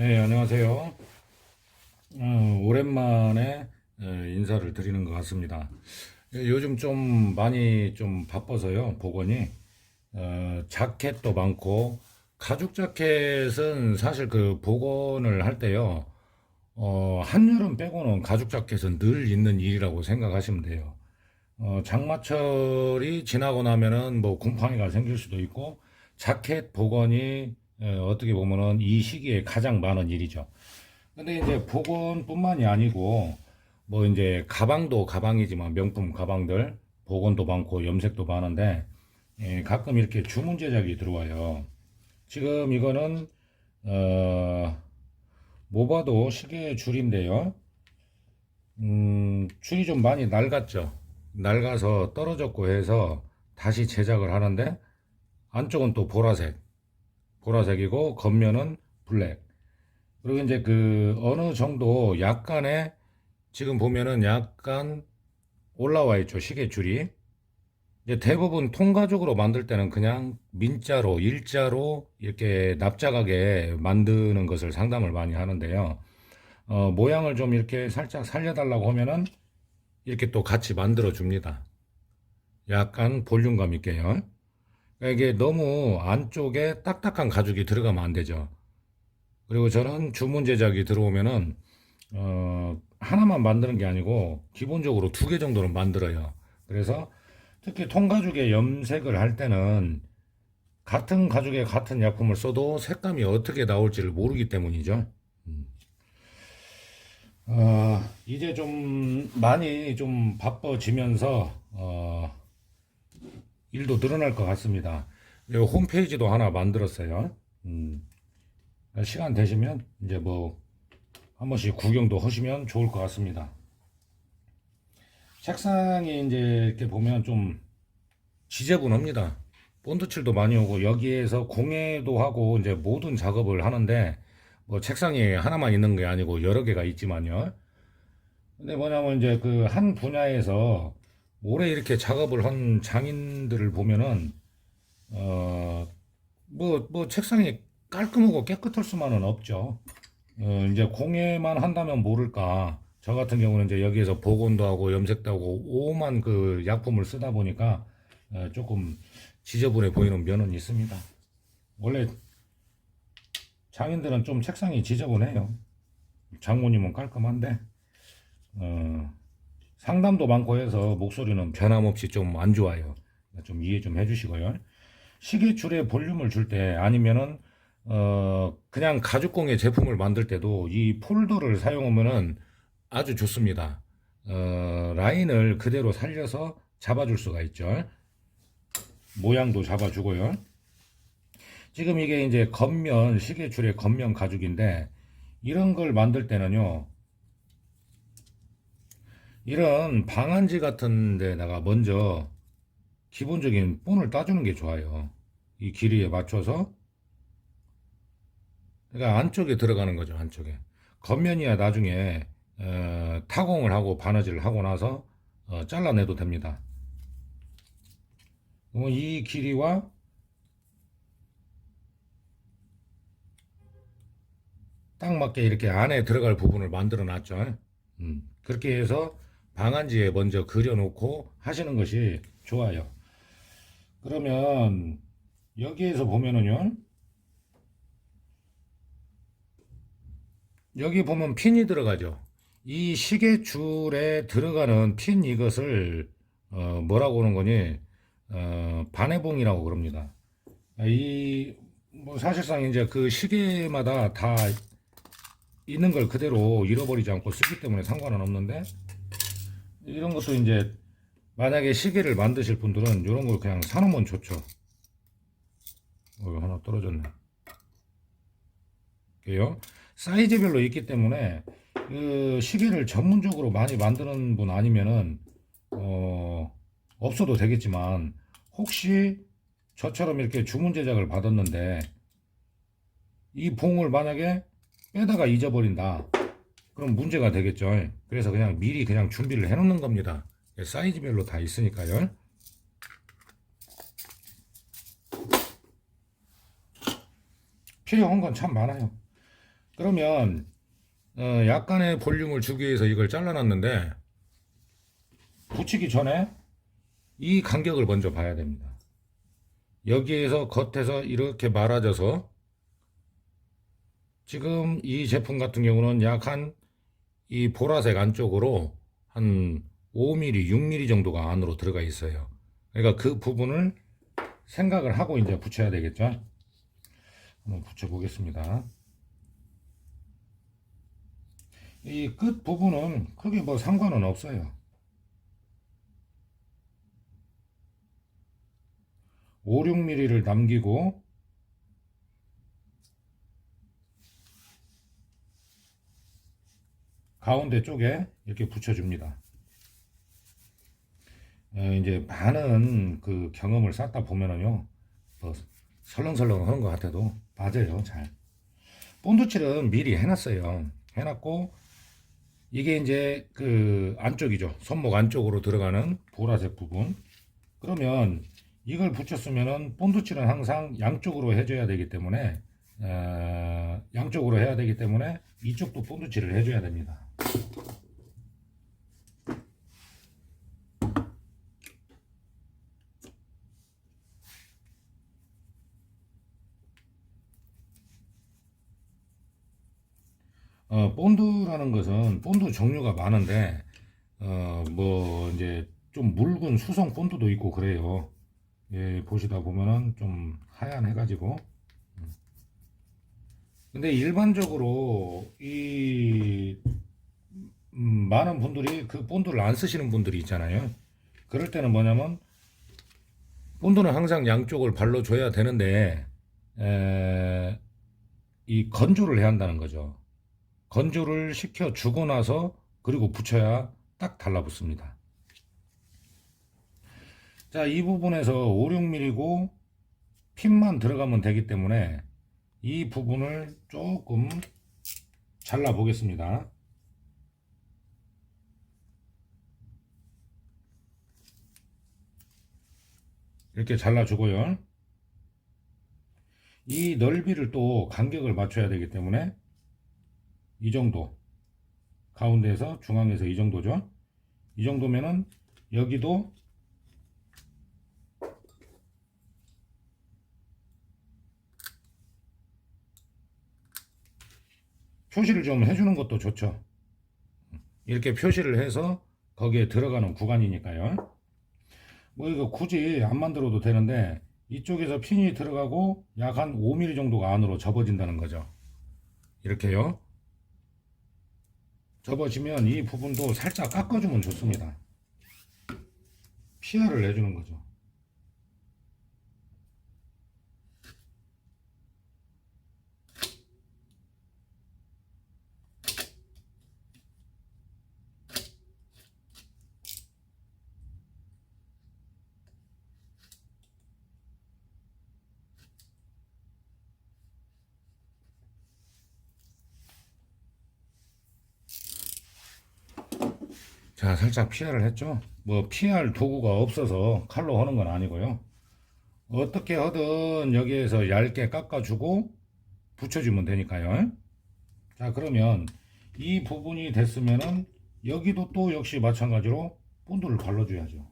네, 안녕하세요. 오랜만에 인사를 드리는 것 같습니다. 요즘 좀 많이 좀 바빠서요, 복원이. 자켓도 많고, 가죽 자켓은 사실 그 복원을 할 때요, 한여름 빼고는 가죽 자켓은 늘 있는 일이라고 생각하시면 돼요. 장마철이 지나고 나면은 뭐 곰팡이가 생길 수도 있고, 자켓 복원이 어떻게 보면은 이 시기에 가장 많은 일이죠. 근데 이제 복원뿐만이 아니고 뭐 이제 가방도 가방이지만 명품 가방들 복원도 많고 염색도 많은데 가끔 이렇게 주문 제작이 들어와요. 지금 이거는 모바도 시계 줄인데요. 줄이 좀 많이 낡았죠. 낡아서 떨어졌고 해서 다시 제작을 하는데 안쪽은 또 보라색이고 겉면은 블랙. 그리고 이제 그 어느 정도 약간의 지금 보면은 약간 올라와 있죠, 시계줄이. 이제 대부분 통가죽으로 만들 때는 그냥 민자로, 일자로 이렇게 납작하게 만드는 것을 상담을 많이 하는데요. 모양을 좀 이렇게 살짝 살려달라고 하면은 이렇게 또 같이 만들어 줍니다. 약간 볼륨감 있게요. 그러니까 이게 너무 안쪽에 딱딱한 가죽이 들어가면 안 되죠. 그리고 저는 주문 제작이 들어오면은 하나만 만드는 게 아니고 기본적으로 두 개 정도는 만들어요. 그래서 특히 통가죽에 염색을 할 때는 같은 가죽에 같은 약품을 써도 색감이 어떻게 나올지를 모르기 때문이죠. 이제 좀 많이 좀 바빠지면서 일도 늘어날 것 같습니다. 이 홈페이지도 하나 만들었어요. 시간 되시면 이제 뭐 한 번씩 구경도 하시면 좋을 것 같습니다. 책상이 이제 이렇게 보면 좀 지저분합니다. 본드칠도 많이 오고 여기에서 공예도 하고 이제 모든 작업을 하는데 뭐 책상이 하나만 있는 게 아니고 여러 개가 있지만요. 근데 뭐냐면 이제 그 한 분야에서 오래 이렇게 작업을 한 장인들을 보면은 뭐 책상이 깔끔하고 깨끗할 수만은 없죠. 이제 공예만 한다면 모를까. 저 같은 경우는 이제 여기에서 복원도 하고 염색도 하고 오만 그 약품을 쓰다 보니까 조금 지저분해 보이는 면은 있습니다. 원래 장인들은 좀 책상이 지저분해요. 장모님은 깔끔한데 상담도 많고 해서 목소리는 변함없이 좀 안 좋아요. 좀 이해 좀 해주시고요. 시계줄에 볼륨을 줄 때 아니면은 그냥 가죽공예 제품을 만들 때도 이 폴더를 사용하면은 아주 좋습니다. 라인을 그대로 살려서 잡아줄 수가 있죠. 모양도 잡아주고요. 지금 이게 이제 겉면 시계줄의 겉면 가죽인데 이런 걸 만들 때는요. 이런 방한지 같은 데다가 먼저 기본적인 본을 따주는 게 좋아요. 이 길이에 맞춰서 그러니까 안쪽에 들어가는 거죠. 안쪽에 겉면이야 나중에 타공을 하고 바느질을 하고 나서 잘라내도 됩니다. 이 길이와 딱 맞게 이렇게 안에 들어갈 부분을 만들어 놨죠. 그렇게 해서 방한지에 먼저 그려놓고 하시는 것이 좋아요. 그러면 여기에서 보면은요, 여기 보면 핀이 들어가죠. 이 시계줄에 들어가는 핀 이것을 뭐라고 하는 거니? 반해봉이라고 그럽니다. 이 뭐 사실상 이제 그 시계마다 다 있는 걸 그대로 잃어버리지 않고 쓰기 때문에 상관은 없는데 이런 것도 이제 만약에 시계를 만드실 분들은 이런 걸 그냥 사놓으면 좋죠. 하나 떨어졌네. 이게요. 사이즈별로 있기 때문에 그 시계를 전문적으로 많이 만드는 분 아니면은 없어도 되겠지만 혹시 저처럼 이렇게 주문 제작을 받았는데 이 봉을 만약에 빼다가 잊어버린다. 그럼 문제가 되겠죠. 그래서 그냥 미리 그냥 준비를 해 놓는 겁니다. 사이즈별로 다 있으니까요. 필요한 건 참 많아요. 그러면 약간의 볼륨을 주기 위해서 이걸 잘라놨는데 붙이기 전에 이 간격을 먼저 봐야 됩니다. 여기에서 겉에서 이렇게 말아져서 지금 이 제품 같은 경우는 약 한 이 보라색 안쪽으로 한 5mm, 6mm 정도가 안으로 들어가 있어요. 그러니까 그 부분을 생각을 하고 이제 붙여야 되겠죠. 한번 붙여 보겠습니다. 이 끝 부분은 크게 뭐 상관은 없어요. 5, 6mm를 남기고 가운데 쪽에 이렇게 붙여줍니다. 이제 많은 그 경험을 쌓다 보면은요, 뭐 설렁설렁 하는 것 같아도 맞아요, 잘. 본드칠은 미리 해놨어요. 해놨고, 이게 이제 그 안쪽이죠. 손목 안쪽으로 들어가는 보라색 부분. 그러면 이걸 붙였으면은 본드칠은 항상 양쪽으로 해줘야 되기 때문에, 양쪽으로 해야 되기 때문에 이쪽도 본드칠을 해줘야 됩니다. 본드라는 것은 본드 종류가 많은데 뭐 이제 좀 묽은 수성 본드도 있고 그래요. 예, 보시다 보면은 좀 하얀 해가지고. 근데 일반적으로 이 많은 분들이 그 본드를 안 쓰시는 분들이 있잖아요. 그럴 때는 뭐냐면 본드는 항상 양쪽을 발로 줘야 되는데 이 건조를 해야 한다는 거죠. 건조를 시켜 주고 나서 그리고 붙여야 딱 달라붙습니다. 자, 이 부분에서 5, 6mm고 핀만 들어가면 되기 때문에 이 부분을 조금 잘라 보겠습니다. 이렇게 잘라주고요. 이 넓이를 또 간격을 맞춰야 되기 때문에 이 정도, 가운데에서 중앙에서 이 정도죠. 이 정도면은 여기도 표시를 좀 해주는 것도 좋죠. 이렇게 표시를 해서 거기에 들어가는 구간이니까요. 뭐 이거 굳이 안 만들어도 되는데 이쪽에서 핀이 들어가고 약 한 5mm 정도가 안으로 접어진다는 거죠. 이렇게요. 접어지면 이 부분도 살짝 깎아주면 좋습니다. 피하를 내주는 거죠. 자, 살짝 피하를 했죠. 뭐 피할 도구가 없어서 칼로 하는 건 아니고요. 어떻게 하든 여기에서 얇게 깎아주고 붙여주면 되니까요. 자, 그러면 이 부분이 됐으면은 여기도 또 역시 마찬가지로 본드를 발라줘야죠.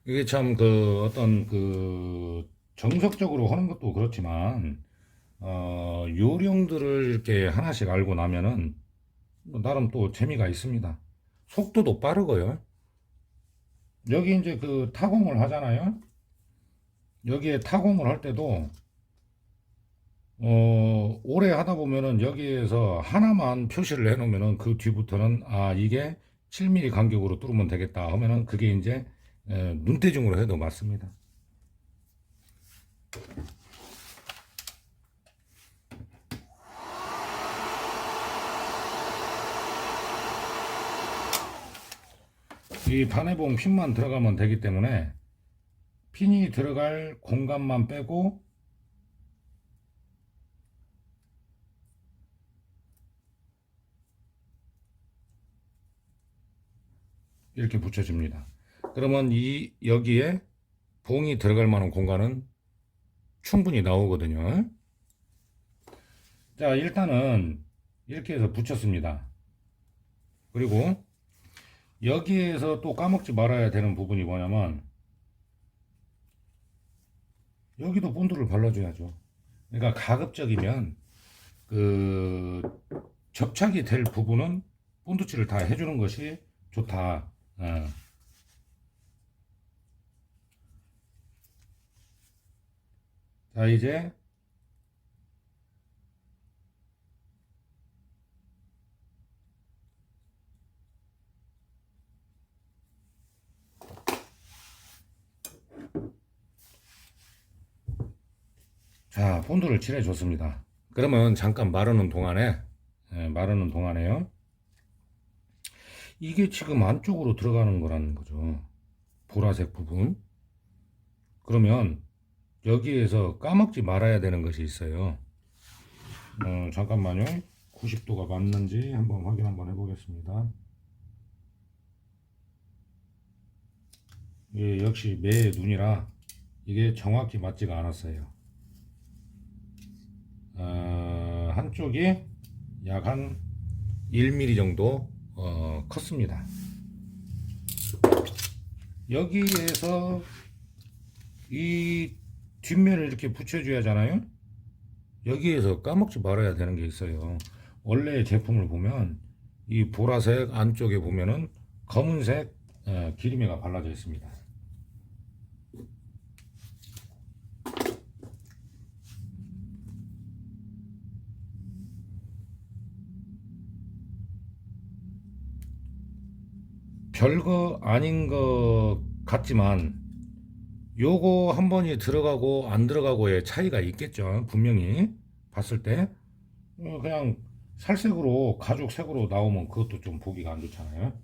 이게 참 그 어떤 그 정석적으로 하는 것도 그렇지만 요령들을 이렇게 하나씩 알고 나면은 뭐 나름 또 재미가 있습니다. 속도도 빠르고요. 여기 이제 그 타공을 하잖아요. 여기에 타공을 할 때도 오래 하다 보면은 여기에서 하나만 표시를 해 놓으면은 그 뒤부터는 아 이게 7mm 간격으로 뚫으면 되겠다 하면은 그게 이제 눈대중으로 해도 맞습니다. 이 반해봉 핀만 들어가면 되기 때문에 핀이 들어갈 공간만 빼고 이렇게 붙여줍니다. 그러면 이 여기에 봉이 들어갈 만한 공간은 충분히 나오거든요. 자, 일단은 이렇게 해서 붙였습니다. 그리고 여기에서 또 까먹지 말아야 되는 부분이 뭐냐면 여기도 본드를 발라줘야죠. 그러니까 가급적이면 그 접착이 될 부분은 본드칠을 다 해주는 것이 좋다. 자, 이제 자, 본드를 칠해 줬습니다. 그러면 잠깐 마르는 동안에요. 이게 지금 안쪽으로 들어가는 거라는 거죠. 보라색 부분. 그러면 여기에서 까먹지 말아야 되는 것이 있어요. 잠깐만요. 90도가 맞는지 한번 확인 한번 해보겠습니다. 예, 역시 매의 눈이라 이게 정확히 맞지가 않았어요. 한쪽이 약 한 1mm 정도 컸습니다. 여기에서 이 뒷면을 이렇게 붙여줘야 하잖아요. 여기에서 까먹지 말아야 되는 게 있어요. 원래 제품을 보면 이 보라색 안쪽에 보면은 검은색 기름에가 발라져 있습니다. 별거 아닌 것 같지만 요거 한 번이 들어가고 안 들어가고의 차이가 있겠죠. 분명히 봤을 때 그냥 살색으로 가죽색으로 나오면 그것도 좀 보기가 안 좋잖아요.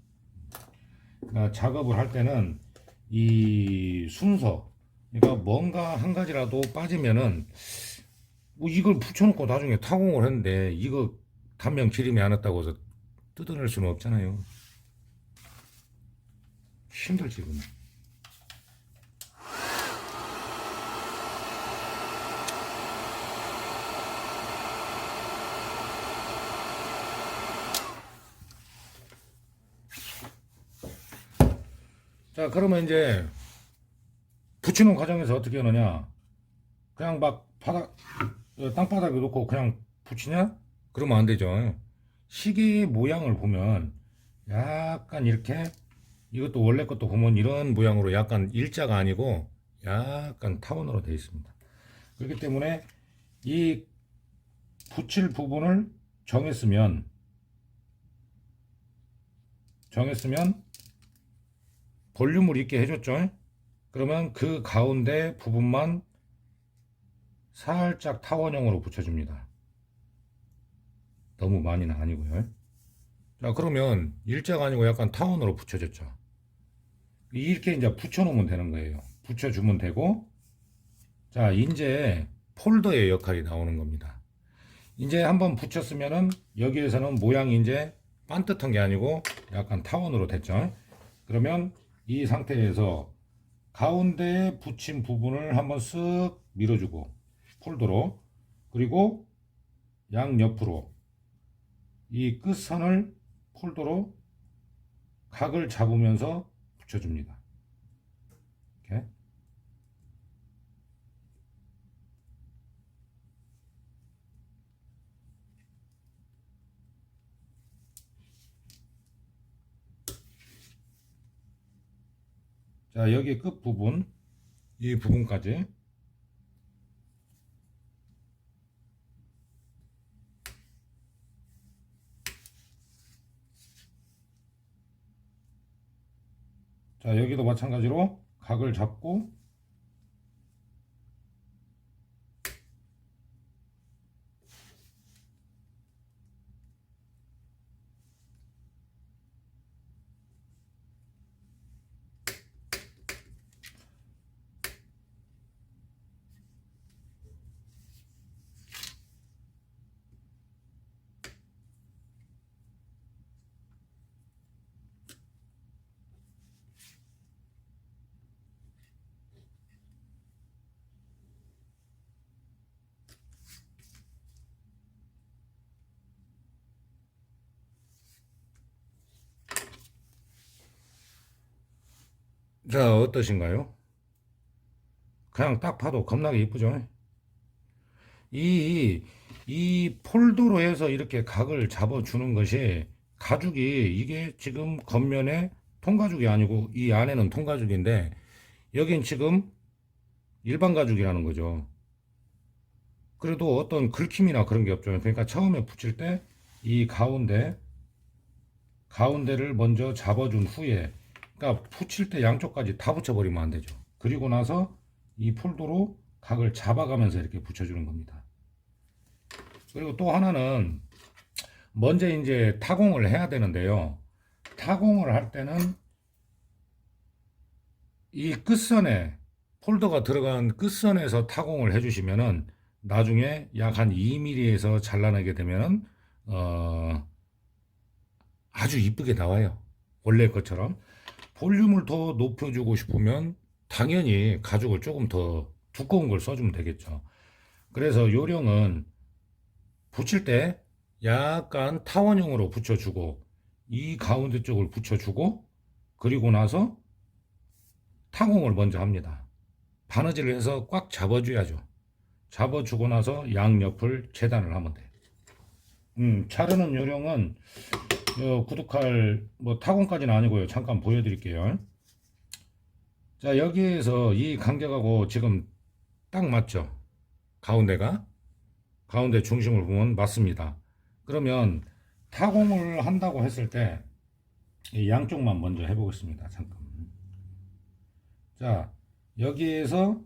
그러니까 작업을 할 때는 이 순서, 그러니까 뭔가 한 가지라도 빠지면은 뭐 이걸 붙여놓고 나중에 타공을 했는데 이거 단면 기름이 안 왔다고 해서 뜯어낼 수는 없잖아요. 힘들지 그러면. 자, 그러면 이제 붙이는 과정에서 어떻게 하느냐? 그냥 막 땅바닥에 놓고 그냥 붙이냐? 그러면 안 되죠. 시계 모양을 보면 약간 이렇게, 이것도 원래 것도 보면 이런 모양으로 약간 일자가 아니고 약간 타원으로 되어 있습니다. 그렇기 때문에 이 붙일 부분을 정했으면 볼륨을 있게 해줬죠. 그러면 그 가운데 부분만 살짝 타원형으로 붙여줍니다. 너무 많이는 아니고요. 자, 그러면 일자가 아니고 약간 타원으로 붙여줬죠. 이렇게 이제 붙여놓으면 되는 거예요. 붙여주면 되고, 자, 이제 폴더의 역할이 나오는 겁니다. 이제 한번 붙였으면은 여기에서는 모양이 이제 반듯한 게 아니고 약간 타원으로 됐죠. 그러면 이 상태에서 가운데에 붙인 부분을 한번 쓱 밀어주고 폴더로, 그리고 양옆으로 이 끝선을 폴더로 각을 잡으면서 붙여줍니다. 이렇게. 자, 여기 끝부분, 이 부분까지. 자, 여기도 마찬가지로 각을 잡고 자, 어떠신가요? 그냥 딱 봐도 겁나게 이쁘죠? 이, 이 폴더로 해서 이렇게 각을 잡아주는 것이 가죽이 이게 지금 겉면에 통가죽이 아니고 이 안에는 통가죽인데 여긴 지금 일반 가죽이라는 거죠. 그래도 어떤 긁힘이나 그런 게 없죠. 그러니까 처음에 붙일 때 이 가운데를 먼저 잡아준 후에 그러니까 붙일 때 양쪽까지 다 붙여버리면 안 되죠. 그리고 나서 이 폴더로 각을 잡아가면서 이렇게 붙여주는 겁니다. 그리고 또 하나는 먼저 이제 타공을 해야 되는데요. 타공을 할 때는 이 끝선에 폴더가 들어간 끝선에서 타공을 해주시면은 나중에 약 한 2mm에서 잘라내게 되면은 아주 이쁘게 나와요. 원래 것처럼. 볼륨을 더 높여주고 싶으면 당연히 가죽을 조금 더 두꺼운 걸 써주면 되겠죠. 그래서 요령은 붙일 때 약간 타원형으로 붙여주고 이 가운데 쪽을 붙여주고 그리고 나서 타공을 먼저 합니다. 바느질을 해서 꽉 잡아줘야죠. 잡아주고 나서 양옆을 재단을 하면 돼요. 자르는 요령은 구독할 뭐 타공까지는 아니고요. 잠깐 보여드릴게요. 자, 여기에서 이 간격하고 지금 딱 맞죠? 가운데 중심을 보면 맞습니다. 그러면 타공을 한다고 했을 때 이 양쪽만 먼저 해보겠습니다. 잠깐. 자, 여기에서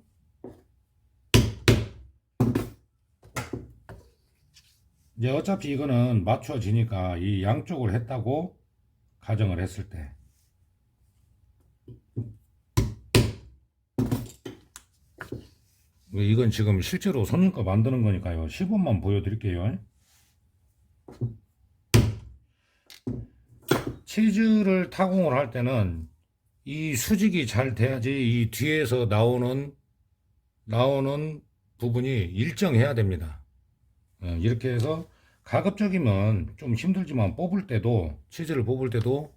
이제 어차피 이거는 맞춰지니까 이 양쪽을 했다고 가정을 했을 때 이건 지금 실제로 손님 거 만드는 거니까요. 시범만 보여드릴게요. 치즈를 타공을 할 때는 이 수직이 잘 돼야지 이 뒤에서 나오는 부분이 일정해야 됩니다. 이렇게 해서 가급적이면 좀 힘들지만 치즈를 뽑을 때도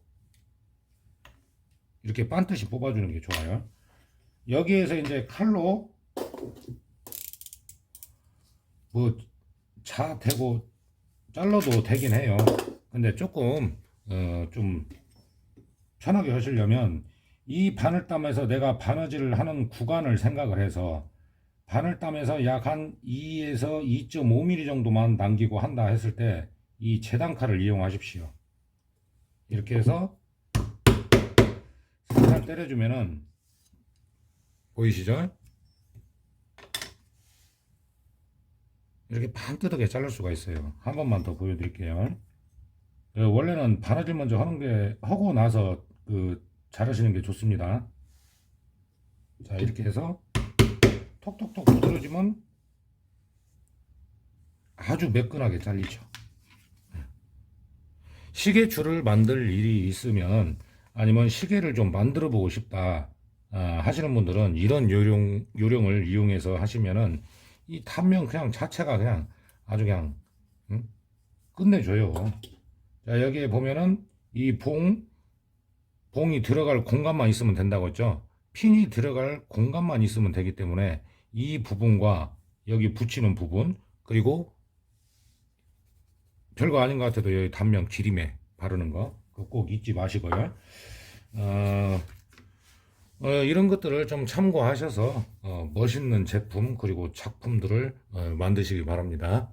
이렇게 반듯이 뽑아주는 게 좋아요. 여기에서 이제 칼로 뭐 대고 잘라도 되긴 해요. 근데 조금 좀 편하게 하시려면 이 바늘땀에서 내가 바느질을 하는 구간을 생각을 해서 바늘땀에서 약 한 2에서 2.5mm 정도만 남기고 한다 했을 때 이 재단칼을 이용하십시오. 이렇게 해서 살살 때려주면은 보이시죠? 이렇게 반듯하게 자를 수가 있어요. 한 번만 더 보여드릴게요. 원래는 바느질 먼저 하고 나서 자르시는 게 좋습니다. 자, 이렇게 해서 톡톡톡 두드려주면 아주 매끈하게 잘리죠. 시계줄을 만들 일이 있으면 아니면 시계를 좀 만들어 보고 싶다 하시는 분들은 이런 요령을 이용해서 하시면은 이 단면 그냥 자체가 그냥 아주 그냥 끝내줘요. 자, 여기에 보면은 이 봉이 들어갈 공간만 있으면 된다고 했죠. 핀이 들어갈 공간만 있으면 되기 때문에 이 부분과 여기 붙이는 부분 그리고 별거 아닌 것 같아도 여기 단면 기림에 바르는 거 꼭 잊지 마시고요. 이런 것들을 좀 참고하셔서 멋있는 제품 그리고 작품들을 만드시기 바랍니다.